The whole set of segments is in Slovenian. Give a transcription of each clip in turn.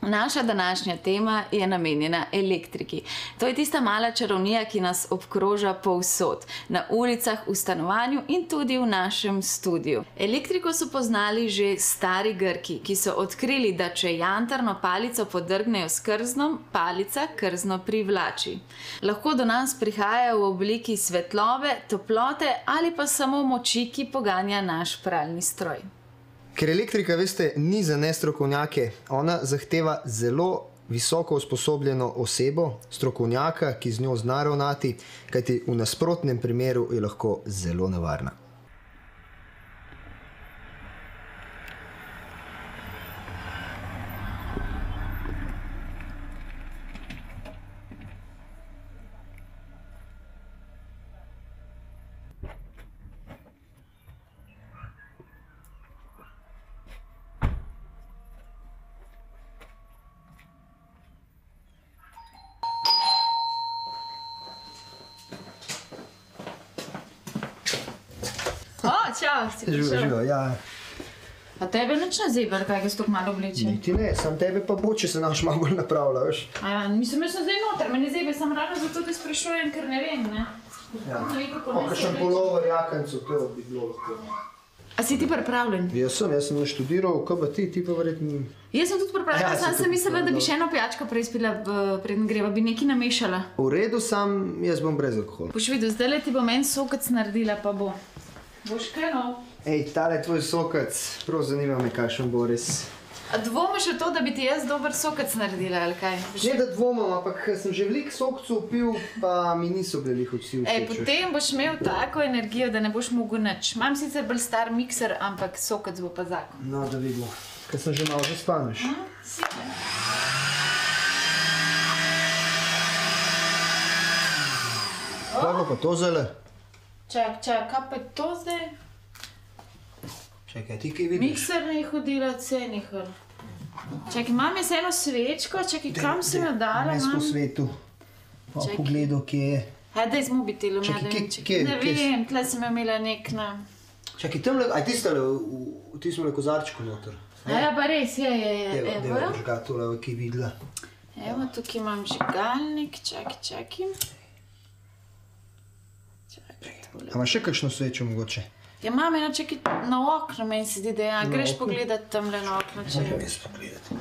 Naša današnja tema je namenjena elektriki. To je tista mala čarovnija, ki nas obkroža povsod, na ulicah, v stanovanju in tudi v našem studiu. Elektriko so poznali že stari Grki, ki so odkrili, da če jantarno palico podrgnejo s krznom, palica krzno privlači. Lahko do nas prihaja v obliki svetlobe, toplote ali pa samo moči, ki poganja naš pralni stroj. Ker elektrika, veste, ni za nestrokovnjake, ona zahteva zelo visoko usposobljeno osebo, strokovnjaka, ki z njo zna ravnati, kajti v nasprotnem primeru je lahko zelo nevarna. Čau, si prišel. Živo, ja. A tebe nič ne zebe, kaj se tako malo obleče? Niti ne, sam tebe pa bo, če se naš malo bolj napravlja, veš. Mislim, jaz sem zdaj noter, me ne zebe, sem ravno zato, da sprašujem, ker ne vem, ne? Ja, kakšen pulover, jakancu, to bi bilo lahko. A si ti pripravljen? Jaz sem naštudiral, kaj pa ti pa verjetno... Jaz sem tudi pripravljena, sam sem mislila, da bi še eno pijačko preizpila, preden greva, bi nekaj namešala. V redu, sam jaz bom brez alkohola. Boš videl, zdajle ti bom en sokec naredila, pa bo. Boš kaj nov? Ej, tale tvoj sokec, prav zanima me, kakšen bo res. A dvomiš v to, da bi ti jaz dober sokec naredila, ali kaj? Ne da dvomam, ampak sem že veliko sokcev pil, pa mi niso bili vsi všeč. Ej, potem boš imel tako energijo, da ne boš mogel nič. Imam sicer bolj star mikser, ampak sokec bo pa zakon. No, da vidimo. Ker sem že malo že spaneš. Super. Kaj bo pa to zdajle? Čak, kaj pa je to zdaj? Čakaj, ti kaj vidiš? Mikser ne je hodila, vse nehal. Čakaj, imam jaz eno svečko, čakaj, kam sem jo dala? Mes po svetu. Pa pogledal, kje je. Daj z mobitelom, ja, da vem, čakaj. Ne vem, tle sem imela nek na... Čakaj, tamle, aj ti smo le kozarčko noter. Ja, pa res, je. Evo, žgatula, ki je videla. Evo, tukaj imam žigalnik, čakaj. A imaš še kakšno svečo mogoče? Ja, imam eno, čakaj, na okno meni se zdi, da ja, greš pogledat tamle na okno, če... Moram jaz pogledati.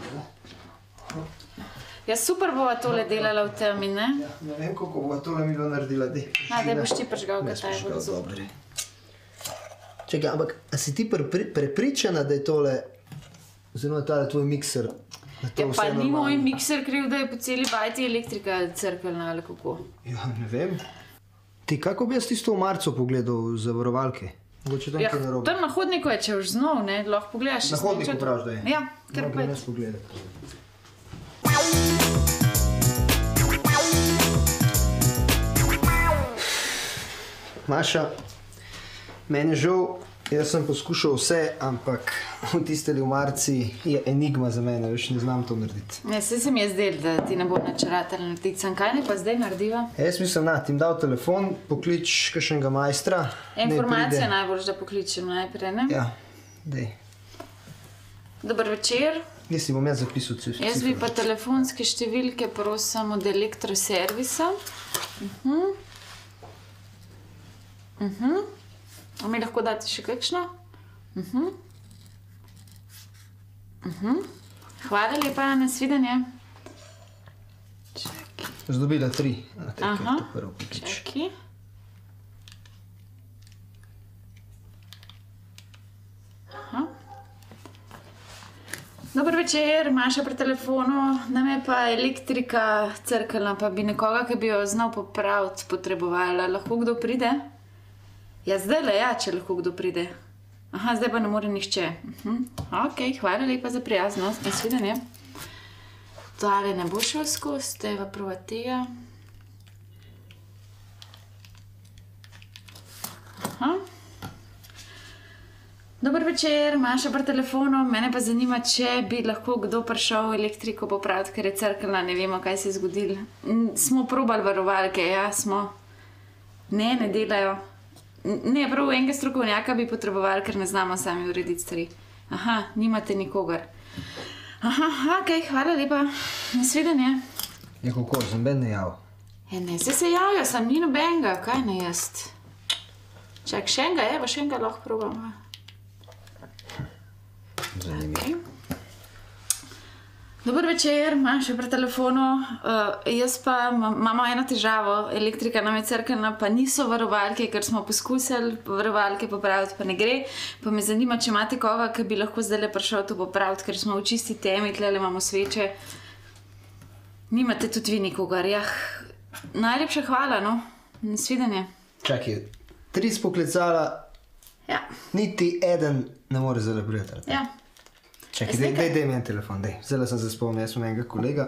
Ja, super bova tole delala v temi, ne? Ja, ne vem, kako bova tole mi bilo naredila, dej. Daj boš ti prižgal, ga taj bo razumel. Čakaj, ampak, a si ti prepričana, da je tole, oziroma tale tvoj mikser, da to vse Ja, pa ni normalno? moj mikser kriv, da je po celi bajti elektrika crkvelna, ali kako? Ja, ne vem. Ti, kako bi jaz tisto v marcu pogledal za varovalke? Mogoče tam kaj narobe. Tam na hodniku je, če už znov, ne, lahko pogledaš. Na hodniku praviš, da je? Ja, kar Moram pojď. jaz pogledati. Maša, meni je žal, jaz sem poskušal vse, ampak v tisteli v marci je enigma za mene, veš, ne znam to narediti. Ja, saj se mi je zdel, da ti ne bo nič ratala narediti. Sem kaj ne pa zdaj narediva? Jaz mislim, ti jim dal telefon, poklič kakšnega majstra. Informacija najbolj, da pokličem najprej, ne? Ja, dej. Dober večer. Jaz si bom jaz zapisal cifre. Jaz bi pa telefonske številke prosim od elektroservisa. A mi lahko date še kakšno? Hvala lepa, nasvidenje. Zdobila 3. Aha, čakaj. Dober večer, Maša pri telefonu. Nam je pa elektrika crkala, pa bi nekoga, ki bi jo znal popraviti, potrebovala. Lahko kdo pride? Ja, zdajle, ja, če lahko kdo pride. Aha, zdaj pa ne more nihče. Ok, hvala lepa za prijaznost, nasvidenje. Tale ne bo šel skozi, teva prva tega. Aha. Dober večer, Maša pri telefonu. Mene pa zanima, če bi lahko kdo prišel elektriko popraviti, ker je crkala, ne vemo, kaj se je zgodilo. Smo probali varovalke, ja, smo. Ne delajo. Ne, prav enega strokovnjaka bi potrebovali, ker ne znamo sami urediti stvari. Aha, nimate nikogar. Aha, ok, hvala lepa. Nasvidenje. Je kako, sem ben ne jav. Ne, se javijo, sam ni nobenega, kaj ne jaz. Čak, še enega, evo, še enega lahko probam. Zanimivo. Okay. Dober večer, imam še pri telefonu. Jaz pa imamo eno težavo, elektrika nam je crkana, pa niso varovalke, ker smo poskusili varovalke popraviti, pa ne gre. Pa me zanima, če imate koga, ki bi lahko zdaj prišel to popraviti, ker smo v čisti temi, tlele imamo sveče. Nimate tudi vi nikogar, jah. Najlepša hvala, no. Nasvidenje. Čakaj, 3 spoklicala, Ja. niti eden ne more zdaj prijeti. Ja. Čakaj, daj mi en telefon, daj. Zdaj sem se spomnil, jaz sem enega kolega,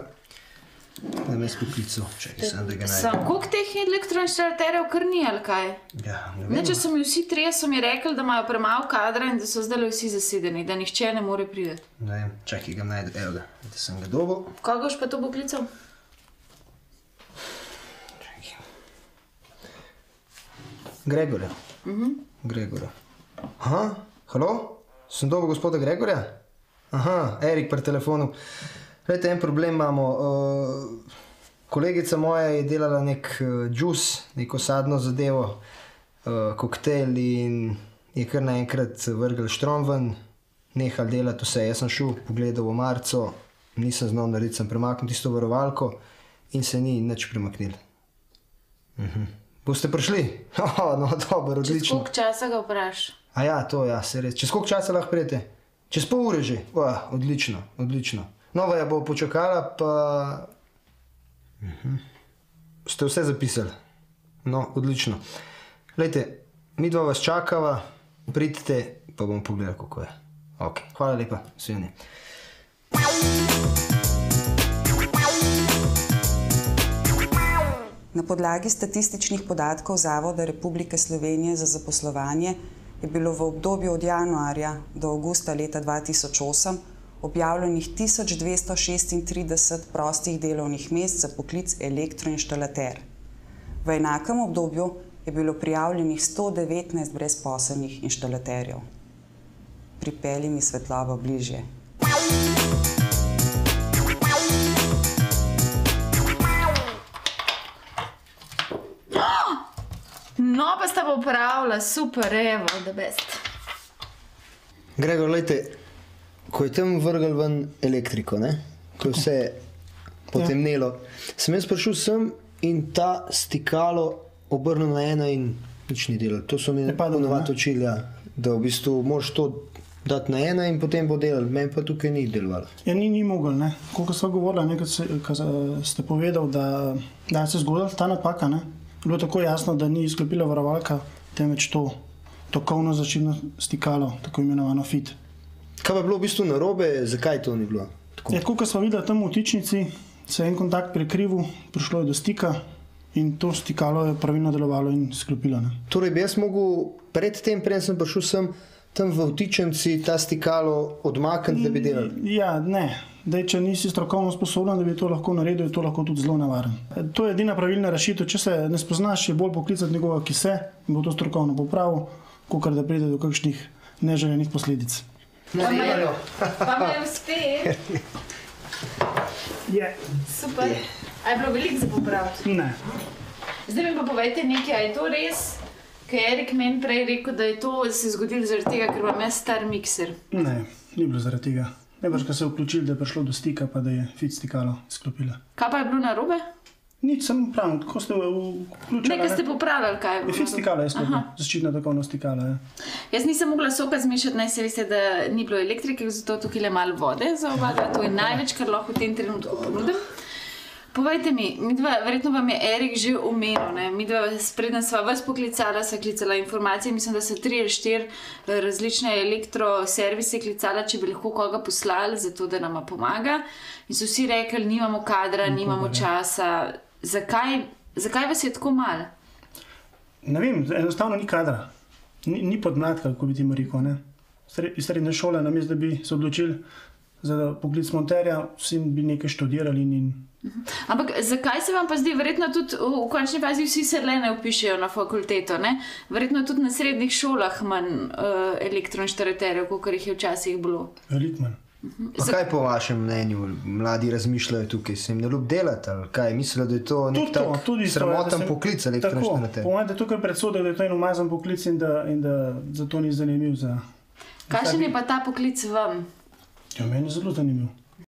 da me je spoklical. Čakaj, sem da ga najde. Sam, koliko teh elektroinštalaterjev kar ni, ali kaj? Ja, ne Ne, vem. če so mi vsi trije, so mi rekli, da imajo premalo kadra in da so zdaj vsi zasedeni, da nihče ne more priti. Ne vem, čakaj, ga najde, evo ga, da sem ga dobil. Koga boš pa to poklical? Gregorja. Gregorja. Aha, halo? Sem dobil gospoda Gregorja? Aha, Erik pri telefonu. Glejte, en problem imamo. Kolegica moja je delala nek džus, neko sadno zadevo, koktejl in je kar naenkrat vrgel štrom ven, nehal delati vse. Jaz sem šel, pogledal v marco, nisem znal narediti, sem premaknil tisto varovalko in se ni nič premaknil. Boste prišli? No, dobro, Čez odlično. koliko časa ga vpraš? A ja, to ja, se res. Čez koliko časa lahko prijete? Čez pol ure že. Odlično, odlično. Nova je bo počakala, pa... Ste vse zapisali? No, odlično. Glejte, mi dva vas čakava, pridite, pa bom pogledal, kako je. Ok, hvala lepa, svidenje. Na podlagi statističnih podatkov Zavoda Republike Slovenije za zaposlovanje je bilo v obdobju od januarja do avgusta leta 2008 objavljenih 1236 prostih delovnih mest za poklic elektroinštalater. V enakem obdobju je bilo prijavljenih 119 brezposelnih inštalaterjev. Pripelji mi svetlobo bližje. No, pa sta pa upravila, super, evo, da best. Gregor, glejte, ko je tam vrgel ven elektriko, ne? Ko je vse potemnelo, sem jaz prišel sem in ta stikalo obrnil na ena in nič ni delal. To so mi ponovadi učili, ja, da v bistvu moraš to dati na ena in potem bo delal. Meni pa tukaj ni delovalo. Ja, ni mogel, ne. Koliko sva govorila, ko ste povedal, da se zgodila ta napaka, ne. Bilo tako jasno, da ni izklopila varovalka, temveč to tokovno zaščitno stikalo, tako imenovano FIT. Kaj pa je bilo v bistvu narobe, zakaj to ni bilo? Ja, tako, ko sva videla tam v vtičnici, se je en kontakt prekrivil, prišlo je do stika in to stikalo je pravilno delovalo in sklopilo, ne. Torej bi jaz mogel predtem, preden sem prišel sem, tam v vtičnici ta stikalo odmakniti, da bi delal? Ja, ne. Daj, če nisi strokovno sposoben, da bi to lahko naredil, je to lahko tudi zelo nevaren. To je edina pravilna rešitev. Če se ne spoznaš, je bolj poklicati nekoga, ki se in bo to strokovno popravil, kakor da pride do kakšnih neželenih posledic. Pa me je uspel. Je. Super. A je bilo veliko za popraviti? Ne. Zdaj mi pa povejte nekaj, a je to res? Ker je Erik meni prej rekel, da je to se zgodilo zaradi tega, ker imam jaz star mikser. Ne, ni bilo zaradi tega. Najbrž, ko se je vključil, da je prišlo do stika, pa da je FIT stikalo izklopila. Kaj pa je bilo narobe? Nič, samo pravim, ko ste vključili. Nekaj ste popravljali, kaj je bilo? FIT stikalo je izklopila, zaščitno tokovno stikalo, ja. Jaz nisem mogla soka zmešati, naj se veste, da ni bilo elektrike, zato tukaj je malo vode za oba, to je največ, kar lahko v tem trenutku ponudim. Povejte mi, verjetno vam je Erik že omenil, ne? Midva preden sva vas poklicala, sva klicala informacije, mislim, da so 3 ali 4 različne elektroservise klicala, če bi lahko koga poslali, zato da nama pomaga. In so vsi rekli, nimamo kadra, nimamo časa. Zakaj vas je tako malo? Ne vem, enostavno ni kadra. Ni podmladka, kako bi ti rekel, ne. Iz srednje šole, namesto da bi se odločili za poklic monterja, vsi bi nekaj študirali in... Ampak zakaj se vam pa zdi, verjetno tudi v končni fazi vsi se le ne vpišejo na fakulteto, ne? Verjetno tudi na srednjih šolah manj elektroinštalaterjev, kakor jih je včasih bilo. Veliko manj. Pa kaj po vašem mnenju mladi razmišljajo tukaj? Se jim ne ljub delati ali kaj? Mislijo, da je to nek tak sramoten poklic električni monter? Po mojem, da je tukaj predsodek, da je to en umazan poklic in da zato ni zanimiv za... Kakšen je pa ta poklic vam? Ja, meni je zelo zanimiv.